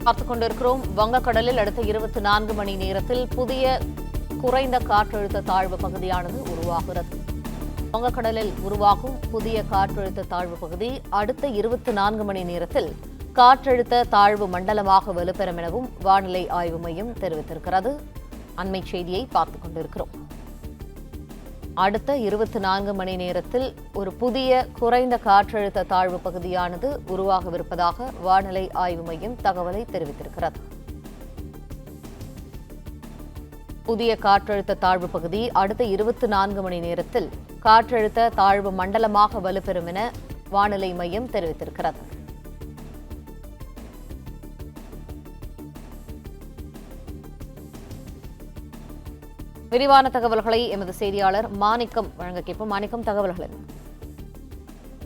பார்த்துக் கொண்டிருக்கிறோம். வங்கக்கடலில் அடுத்த 24 மணி நேரத்தில் புதிய குறைந்த காற்றழுத்த தாழ்வு பகுதியானது உருவாகிறது. வங்கக்கடலில் உருவாகும் புதிய காற்றழுத்த தாழ்வு பகுதி அடுத்த 24 மணி நேரத்தில் காற்றழுத்த தாழ்வு மண்டலமாக வலுப்பெறும் எனவும் வானிலை ஆய்வு மையம் தெரிவித்திருக்கிறது. அண்மை செய்தியை பார்த்துக் கொண்டிருக்கிறோம். அடுத்த 24 மணி நேரத்தில் ஒரு புதிய குறைந்த காற்றழுத்த தாழ்வு பகுதியானது உருவாகவிருப்பதாக வானிலை ஆய்வு மையம் தகவலை தெரிவித்திருக்கிறது. புதிய காற்றழுத்த தாழ்வு பகுதி அடுத்த 24 மணி நேரத்தில் காற்றழுத்த தாழ்வு மண்டலமாக வலுப்பெறும் என வானிலை மையம் தெரிவித்திருக்கிறது. விரிவான தகவல்களை எமது செய்தியாளர் மாணிக்கம் வழங்க கேட்போம். மாணிக்கம், தகவல்கள்.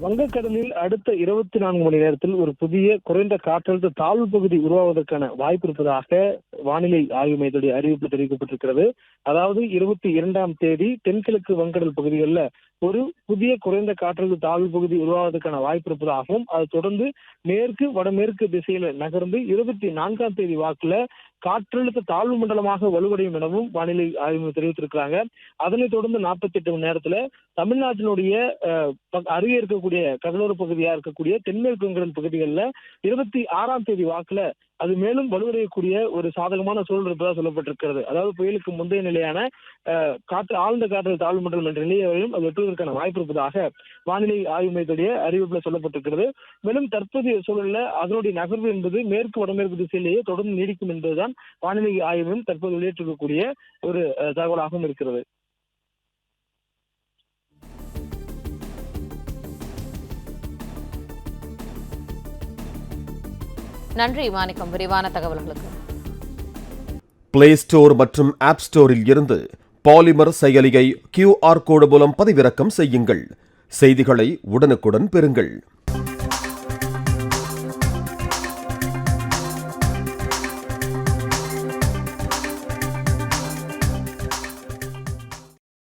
வங்கக்கடலில் அடுத்த 24 மணி நேரத்தில் ஒரு புதிய குறைந்த காற்றழுத்த தாழ்வு பகுதி உருவாவதற்கான வாய்ப்பு இருப்பதாக வானிலை ஆய்வு மையத்துடைய அறிவிப்பு தெரிவிக்கப்பட்டிருக்கிறது. அதாவது 22ஆம் தேதி தென்கிழக்கு வங்கக்கடல் பகுதிகளில் ஒரு புதிய குறைந்த காற்றழுத்த தாழ்வு பகுதி உருவாவதற்கான வாய்ப்பு இருப்பதாகவும் அது தொடர்ந்து மேற்கு வடமேற்கு திசையில நகர்ந்து 24ஆம் தேதி வாக்குல காற்றழுத்த தாழ்வு மண்டலமாக வலுவடையும் எனவும் வானிலை ஆய்வு தெரிவித்திருக்கிறாங்க. அதனைத் தொடர்ந்து 48 மணி நேரத்துல தமிழ்நாட்டினுடைய அருகே இருக்கக்கூடிய கடலோர பகுதியா இருக்கக்கூடிய தென்மேற்கு வங்கக்கடல் பகுதிகளில் 26ஆம் தேதி வாக்குல அது மேலும் வலுவடையக்கூடிய ஒரு சாதகமான சூழல் இருப்பதாக சொல்லப்பட்டிருக்கிறது. அதாவது புயலுக்கு முந்தைய நிலையான ஆழ்ந்த காற்றழுத்த தாழ்வு மண்டலம் என்ற நிலையையும் அது வெட்டுவதற்கான வாய்ப்பு இருப்பதாக வானிலை ஆய்வு மையத்துடைய அறிவிப்புல சொல்லப்பட்டிருக்கிறது. மேலும் தற்போதைய சூழல்ல அதனுடைய நகர்வு என்பது மேற்கு வடமேற்கு திசையிலேயே தொடர்ந்து நீடிக்கும் என்பதுதான் வானிலை ஆய்வும் தற்போது வெளியிட்டிருக்கக்கூடிய ஒரு தகவலாகவும் இருக்கிறது. நன்றி மாணிக்கம், விரிவான தகவல்களுக்கு. பிளே ஸ்டோர் மற்றும் ஆப் ஸ்டோரில் இருந்து பாலிமர் செயலியை QR கோடு மூலம் பதிவிறக்கம் செய்யுங்கள். செய்திகளை உடனுக்குடன் பெறுங்கள்.